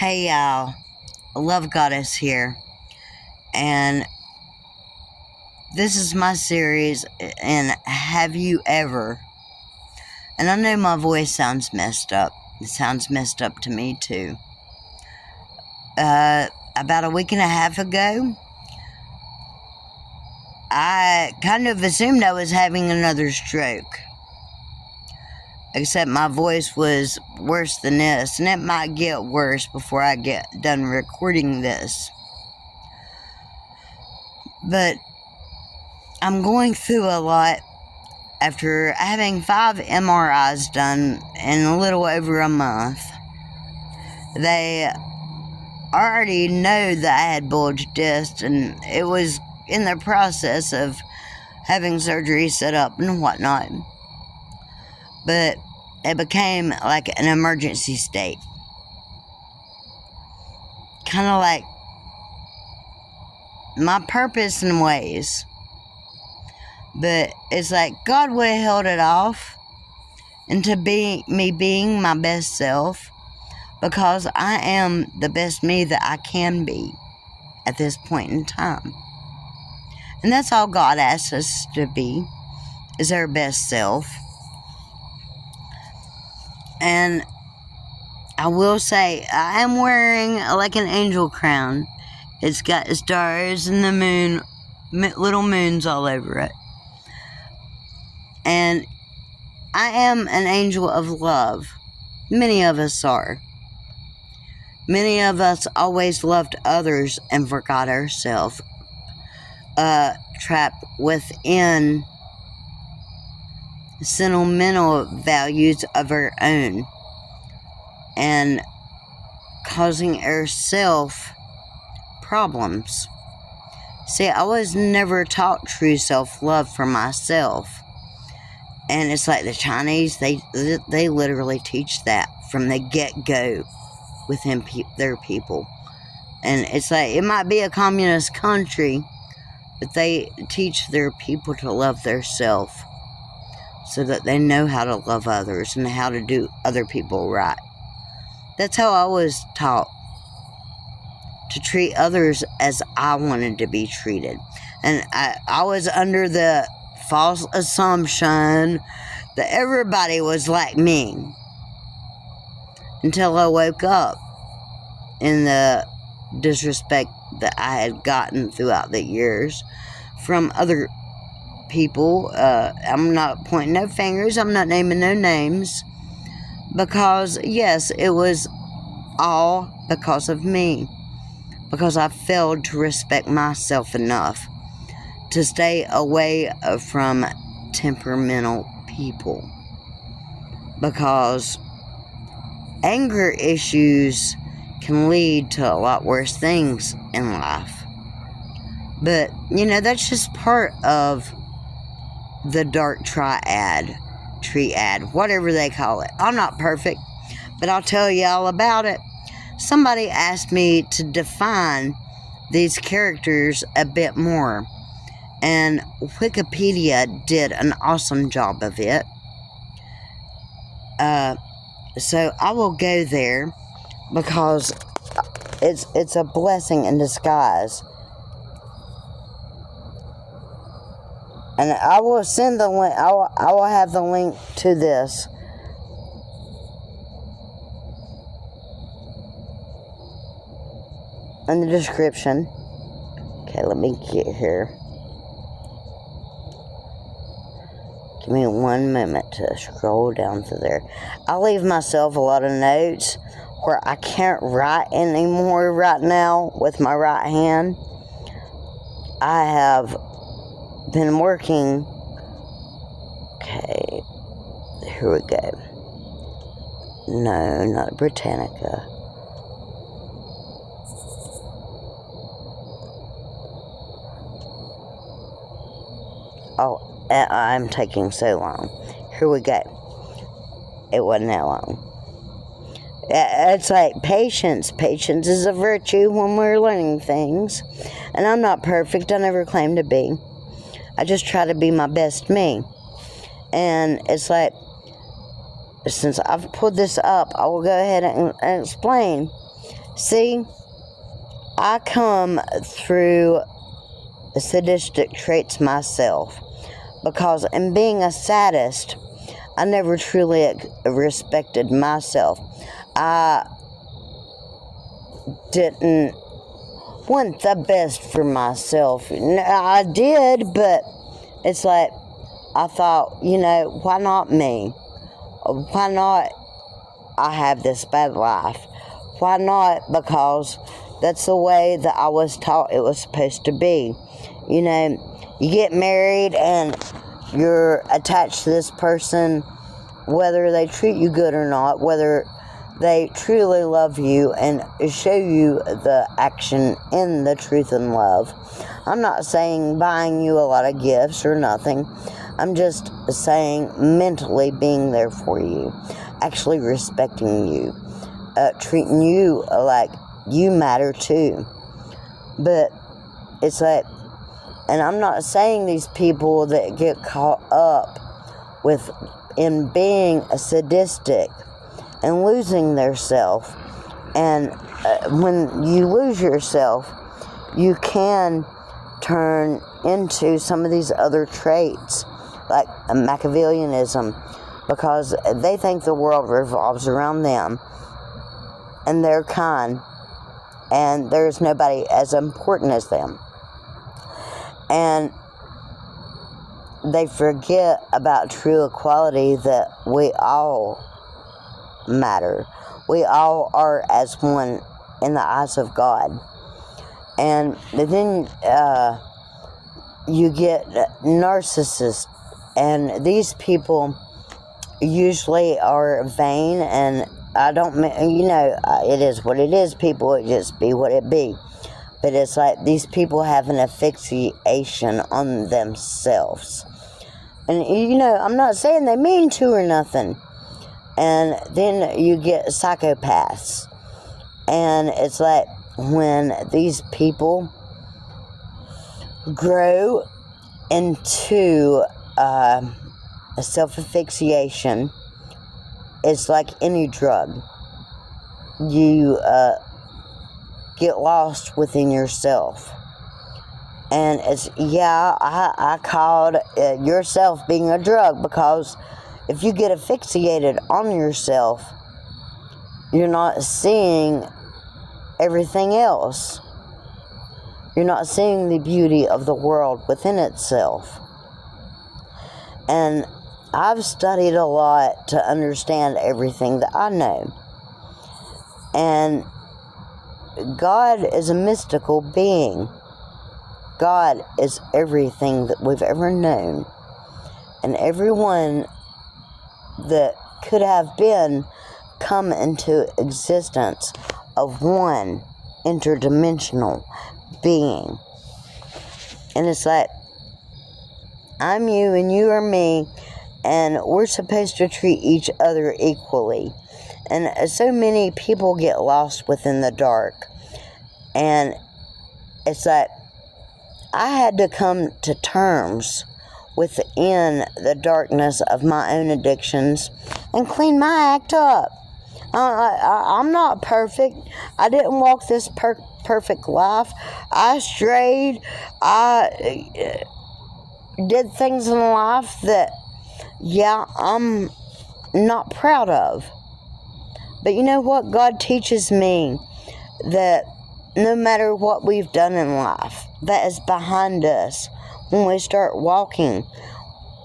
Hey y'all, Love Goddess here, and this is my series in Have You Ever? And I know my voice sounds messed up. It sounds messed up to me too. About a week and a half ago, I kind of assumed I was having another stroke. Except my voice was worse than this, and it might get worse before I get done recording this. But I'm going through a lot after having 5 MRIs done in a little over a month. They already know that I had bulged discs, and it was in the process of having surgery set up and whatnot. But it became like an emergency state. Kind of like my purpose in ways. But it's like God would have held it off into me being my best self, because I am the best me that I can be at this point in time. And that's all God asks us to be, is our best self. And I will say, I am wearing like an angel crown. It's got stars and the moon, little moons all over it. And I am an angel of love. Many of us are. Many of us always loved others and forgot ourselves, trapped within sentimental values of our own, and causing ourselves problems. See, I was never taught true self-love for myself. And it's like the Chinese, they literally teach that from the get-go within their people. And it's like, it might be a communist country, but they teach their people to love their self so that they know how to love others and how to do other people right. That's how I was taught, to treat others as I wanted to be treated. And I was under the false assumption that everybody was like me, until I woke up in the disrespect that I had gotten throughout the years from other people. I'm not pointing no fingers, I'm not naming no names, because yes, it was all because of me, because I failed to respect myself enough to stay away from temperamental people, because anger issues can lead to a lot worse things in life. But that's just part of the dark triad, whatever they call it. I'm not perfect, but I'll tell you all about it. Somebody asked me to define these characters a bit more, and Wikipedia did an awesome job of it. So I will go there, because it's a blessing in disguise. And I will send the link. I will have the link to this. In the description. Okay, let me get here. Give me 1 moment to scroll down to there. I leave myself a lot of notes where I can't write anymore right now with my right hand. I have been working. Okay, here we go. No, not Britannica. Oh, I'm taking so long. Here we go. It wasn't that long. It's like patience. Patience is a virtue when we're learning things. And I'm not perfect. I never claim to be. I just try to be my best me. And it's like, since I've put this up, I will go ahead and explain See, I come through sadistic traits myself because in being a sadist, I never truly respected myself. I didn't want the best for myself. I did, but it's like I thought, why not me? Why not I have this bad life? Why not? Because that's the way that I was taught it was supposed to be. You get married and you're attached to this person, whether they treat you good or not, whether they truly love you and show you the action in the truth and love. I'm not saying buying you a lot of gifts or nothing. I'm just saying mentally being there for you, actually respecting you, treating you like you matter too. But it's like, and I'm not saying these people that get caught up in being a sadistic and losing their self. And when you lose yourself, you can turn into some of these other traits, like Machiavellianism, because they think the world revolves around them and their kind, and there's nobody as important as them. And they forget about true equality, that we all matter. We all are as one in the eyes of God. And then you get narcissists, and these people usually are vain, and I don't, it is what it is, people. It just be what it be. But it's like these people have an asphyxiation on themselves. And, I'm not saying they mean to or nothing. And then you get psychopaths. And it's like when these people grow into a self-asphyxiation, it's like any drug. You get lost within yourself. And it's, I called yourself being a drug, because if you get asphyxiated on yourself, you're not seeing everything else. You're not seeing the beauty of the world within itself. And I've studied a lot to understand everything that I know. And God is a mystical being. God is everything that we've ever known. And everyone that could have been come into existence of one interdimensional being. And it's like, I'm you and you are me, and we're supposed to treat each other equally. And so many people get lost within the dark. And it's like, I had to come to terms within the darkness of my own addictions and clean my act up. I'm not perfect. I didn't walk this perfect life. I strayed. I did things in life that, I'm not proud of. But you know what? God teaches me that no matter what we've done in life, that is behind us. When we start walking,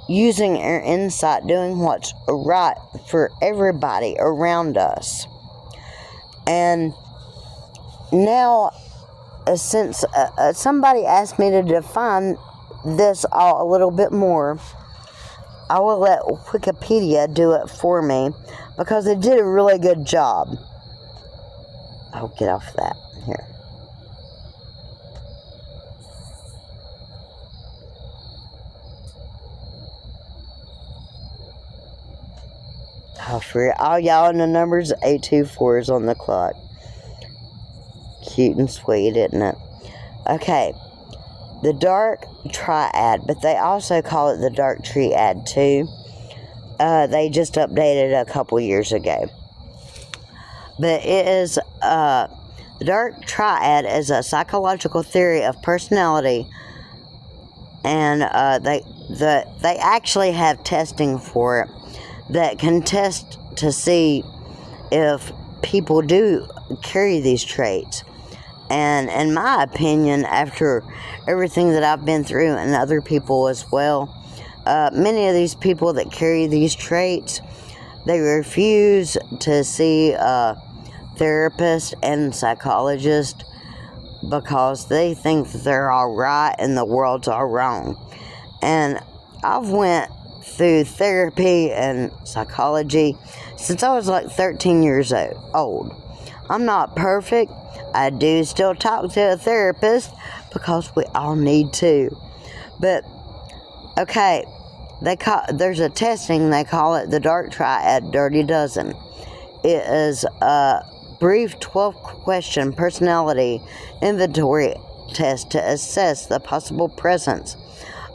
using our insight, doing what's right for everybody around us. And now, since somebody asked me to define this all a little bit more, I will let Wikipedia do it for me, because they did a really good job. I'll get off that here. For all y'all in the numbers, 824 is on the clock. Cute and sweet, isn't it? Okay. The dark triad, but they also call it the dark triad too. They just updated it a couple years ago. But it is The dark triad is a psychological theory of personality, and they actually have testing for it that can test to see if people do carry these traits. And in my opinion, after everything that I've been through, and other people as well, many of these people that carry these traits, they refuse to see a therapist and psychologist because they think that they're all right and the world's all wrong. And I've went through therapy and psychology since I was like 13 years old. I'm not perfect. I do still talk to a therapist because we all need to. But, okay, there's a testing, they call it the Dark Triad Dirty Dozen. It is a brief 12-question personality inventory test to assess the possible presence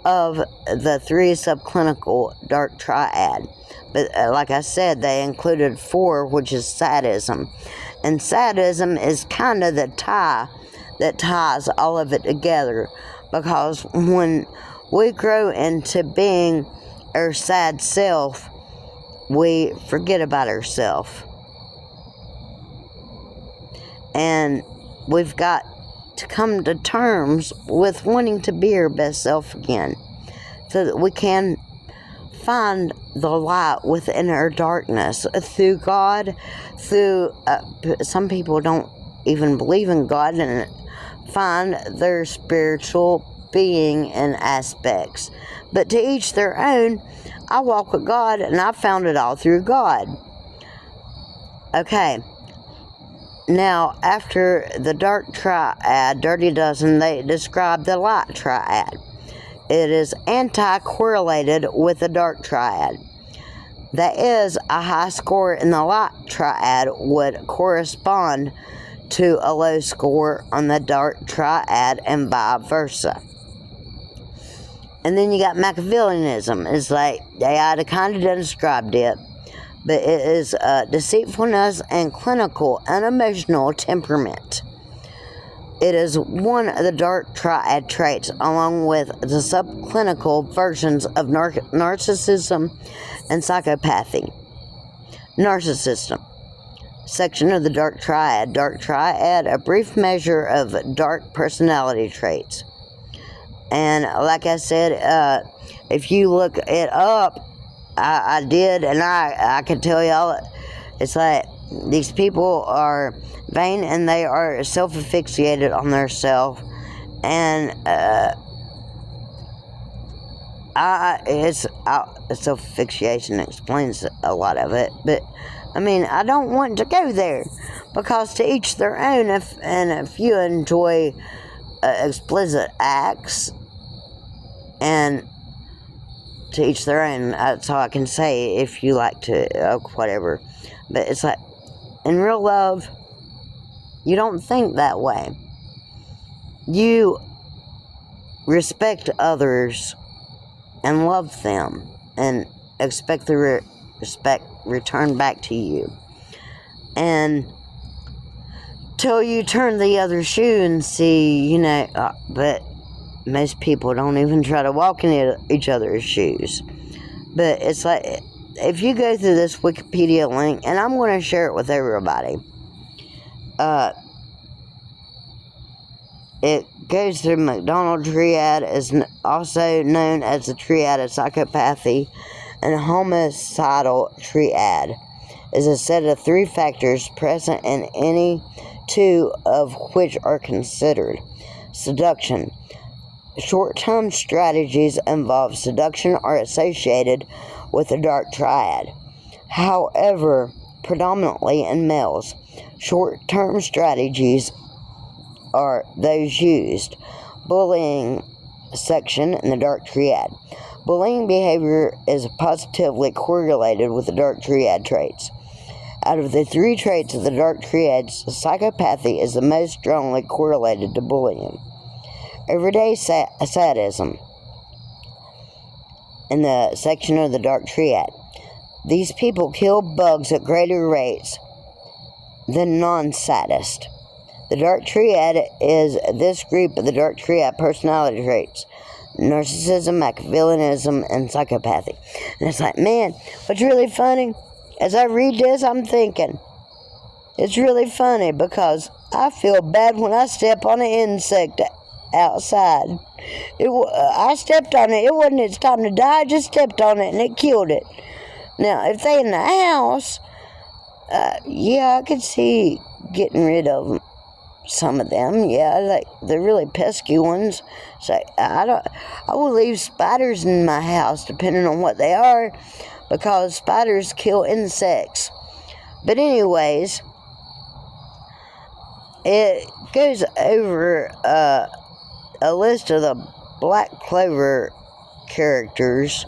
of the 3 subclinical dark triad. But like I said, they included 4, which is sadism. And sadism is kind of the tie that ties all of it together, because when we grow into being our sad self, we forget about ourselves. And we've got to come to terms with wanting to be our best self again, so that we can find the light within our darkness through God, through some people don't even believe in God, and find their spiritual being and aspects. But to each their own. I walk with God, and I found it all through God. Okay. Now, after the dark triad, Dirty Dozen, they describe the light triad. It is anti-correlated with the dark triad. That is, a high score in the light triad would correspond to a low score on the dark triad, and vice versa. And then you got Machiavellianism. It's like, they kind of described it, but it is deceitfulness and clinical unemotional temperament. It is one of the dark triad traits, along with the subclinical versions of narcissism and psychopathy. Narcissism. Section of the dark triad. Dark triad, a brief measure of dark personality traits. And like I said, if you look it up, I did, and I can tell y'all, it's like these people are vain, and they are self-asphyxiated on their self, and self-asphyxiation explains a lot of it, but I mean, I don't want to go there, because to each their own. If you enjoy explicit acts, and to each their own, that's all I can say. If you like to, whatever. But it's like, in real love, you don't think that way. You respect others and love them, and expect the respect returned back to you. And till you turn the other shoe and see, but most people don't even try to walk in each other's shoes. But it's like, if you go through this Wikipedia link, and I'm going to share it with everybody, it goes through McDonald triad, is also known as the triad of psychopathy, and homicidal triad is a set of 3 factors present in any 2 of which are considered. Seduction. Short-term strategies involve seduction are associated with the dark triad. However, predominantly in males, short-term strategies are those used. Bullying section in the dark triad. Bullying behavior is positively correlated with the dark triad traits. Out of the 3 traits of the dark triads, psychopathy is the most strongly correlated to bullying. Everyday sadism in the section of the dark triad. These people kill bugs at greater rates than non-sadists. The dark triad is this group of the dark triad personality traits: narcissism, Machiavellianism, and psychopathy. And it's like, man, what's really funny, as I read this, I'm thinking, it's really funny because I feel bad when I step on an insect outside. I stepped on it. It wasn't its time to die. I just stepped on it and it killed it. Now, if they in the house, yeah, I could see getting rid of them. Some of them, yeah, like the really pesky ones. So I will leave spiders in my house, depending on what they are, because spiders kill insects. But anyways, it goes over a list of the Black Clover characters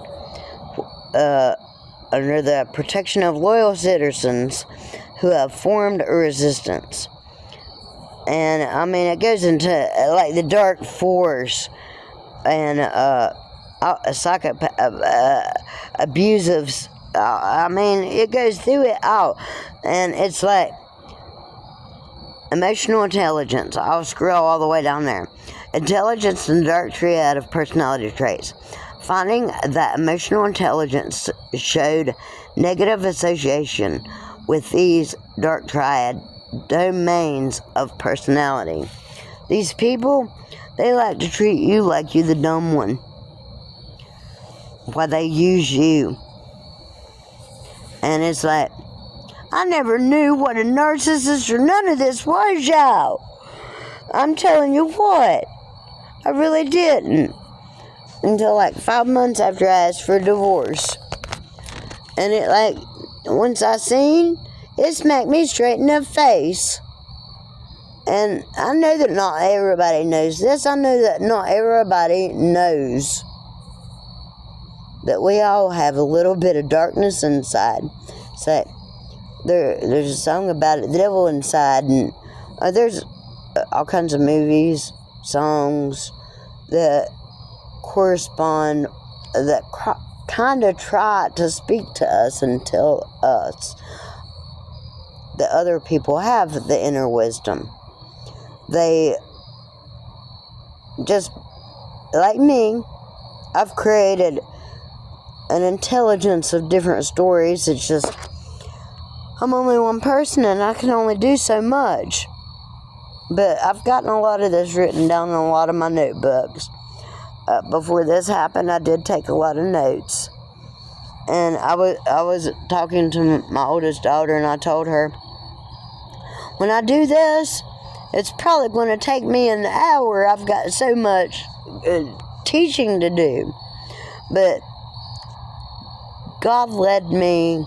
under the protection of loyal citizens who have formed a resistance. And I mean, it goes into like the dark force and abusive. I mean, it goes through it all, and it's like emotional intelligence. I'll scroll all the way down there. Intelligence and the dark triad of personality traits. Finding that emotional intelligence showed negative association with these dark triad domains of personality. These people, they like to treat you like you're the dumb one, while they use you. And it's like, I never knew what a narcissist or none of this was, y'all. I'm telling you what, I really didn't. Until like 5 months after I asked for a divorce. And it like, once I seen, it smacked me straight in the face. And I know that not everybody knows this. I know that not everybody knows that we all have a little bit of darkness inside. So there's a song about it, the devil inside, and there's all kinds of movies, songs that correspond, that kind of try to speak to us and tell us that other people have the inner wisdom. They, just like me, I've created an intelligence of different stories. It's just, I'm only one person and I can only do so much. But I've gotten a lot of this written down in a lot of my notebooks. Before this happened, I did take a lot of notes. And I was talking to my oldest daughter, and I told her, when I do this, it's probably going to take me an hour. I've got so much teaching to do. But God led me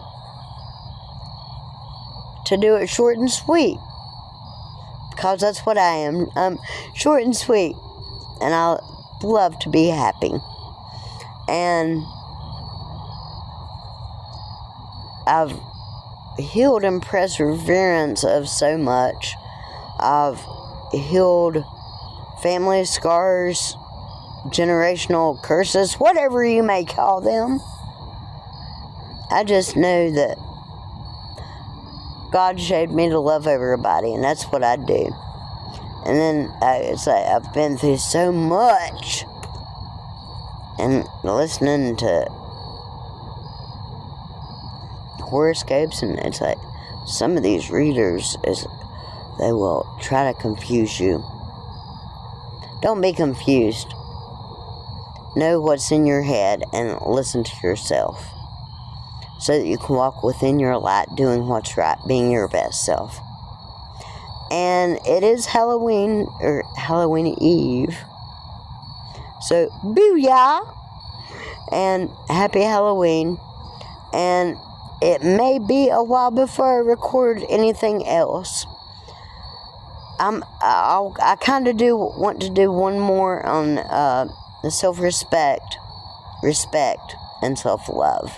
to do it short and sweet. Because that's what I am. I'm short and sweet. And I love to be happy. And I've healed in perseverance of so much. I've healed family scars, generational curses, whatever you may call them. I just know that God showed me to love everybody, and that's what I do. And then it's like I've been through so much, and listening to horoscopes, and it's like some of these readers they will try to confuse you. Don't be confused. Know what's in your head and listen to yourself, so that you can walk within your light, doing what's right, being your best self. And it is Halloween, or Halloween Eve. So, booyah! And happy Halloween. And it may be a while before I record anything else. I kind of want to do one more on the self-respect, respect, and self-love.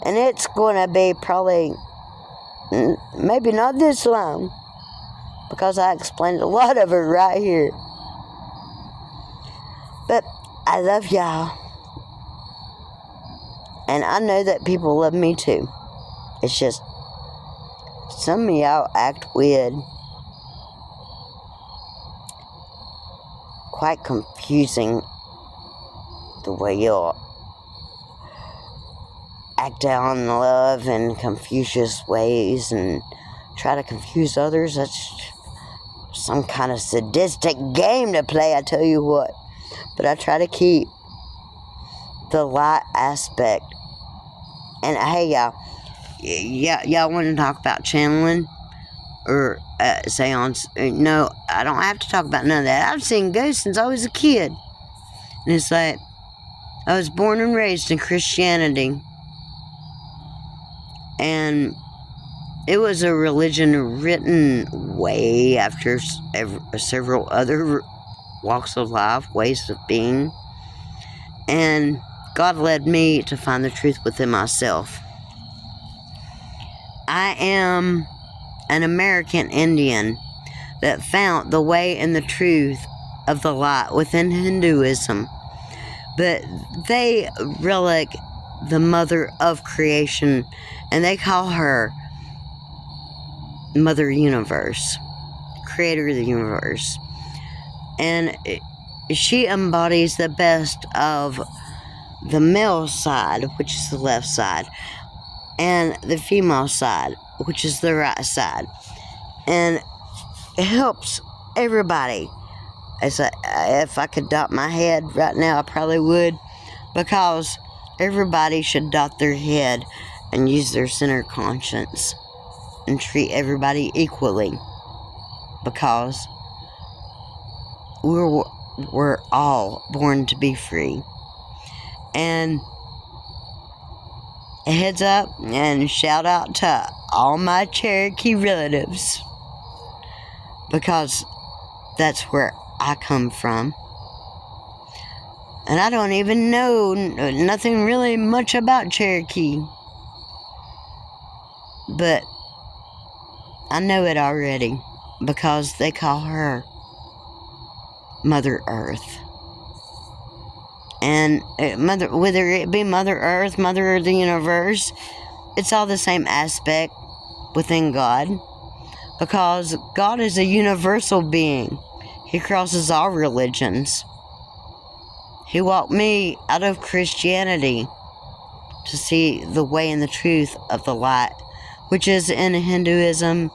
And it's going to be probably, maybe not this long, because I explained a lot of it right here. But I love y'all. And I know that people love me too. It's just, some of y'all act weird. quite confusing the way you'll act out in love in Confucius ways and try to confuse others. That's some kind of sadistic game to play, I tell you what. But I try to keep the light aspect. And hey, y'all want to talk about channeling or seance? No, I don't have to talk about none of that. I've seen ghosts since I was a kid. And it's like, I was born and raised in Christianity. And it was a religion written way after several other walks of life, ways of being. And God led me to find the truth within myself. I am an American Indian that found the way and the truth of the light within Hinduism. But they relic the mother of creation, and they call her Mother Universe, creator of the universe. And she embodies the best of the male side, which is the left side, and the female side, which is the right side. And it helps everybody. If I could dot my head right now, I probably would, because everybody should dot their head and use their center conscience and treat everybody equally, because we're all born to be free. And a heads up and shout out to all my Cherokee relatives, because that's where I come from. And I don't even know nothing really much about Cherokee, but I know it already, because they call her Mother Earth. And whether it be Mother Earth, Mother of the Universe, it's all the same aspect within God, because God is a universal being. He crosses all religions. He walked me out of Christianity to see the way and the truth of the light, which is in Hinduism,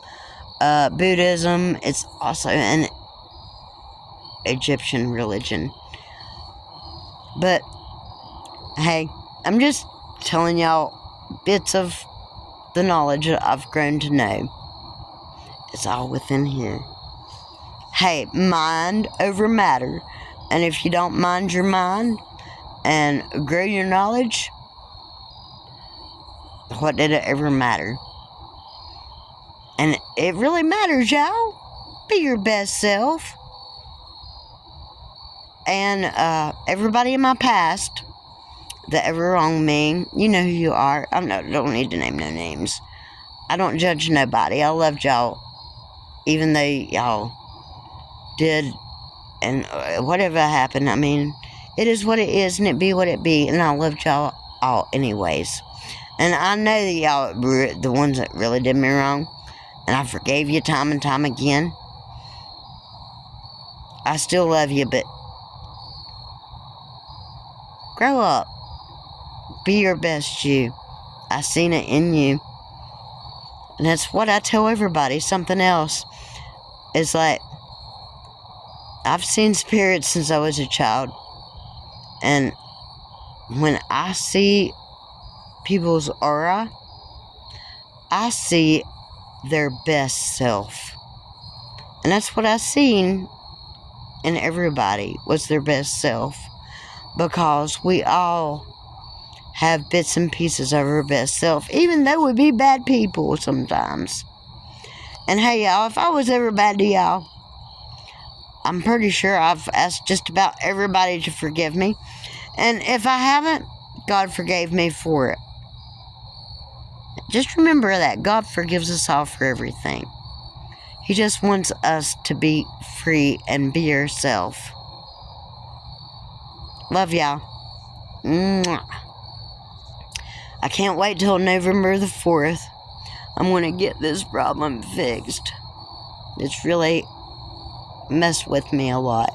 Buddhism. It's also an Egyptian religion. But hey, I'm just telling y'all bits of the knowledge that I've grown to know. It's all within here. Hey, mind over matter. And if you don't mind your mind and grow your knowledge, what did it ever matter? And it really matters, y'all. Be your best self. And everybody in my past that ever wronged me, you know who you are. I don't need to name no names. I don't judge nobody. I loved y'all, even though y'all did, and whatever happened. I mean, it is what it is, and it be what it be. And I loved y'all all anyways. And I know that y'all were the ones that really did me wrong, and I forgave you time and time again. I still love you, but grow up. Be your best you. I seen it in you. And that's what I tell everybody. Something else is like, I've seen spirits since I was a child. And when I see people's aura, I see their best self. And that's what I seen in everybody, was their best self. Because we all have bits and pieces of our best self, even though we be bad people sometimes. And hey, y'all, if I was ever bad to y'all, I'm pretty sure I've asked just about everybody to forgive me. And if I haven't, God forgave me for it. Just remember that God forgives us all for everything. He just wants us to be free and be yourself. Love y'all. Mwah. I can't wait till November the 4th. I'm going to get this problem fixed. It's really messed with me a lot.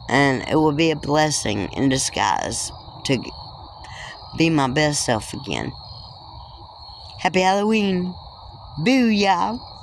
And it will be a blessing in disguise to be my best self again. Happy Halloween. Boo, y'all.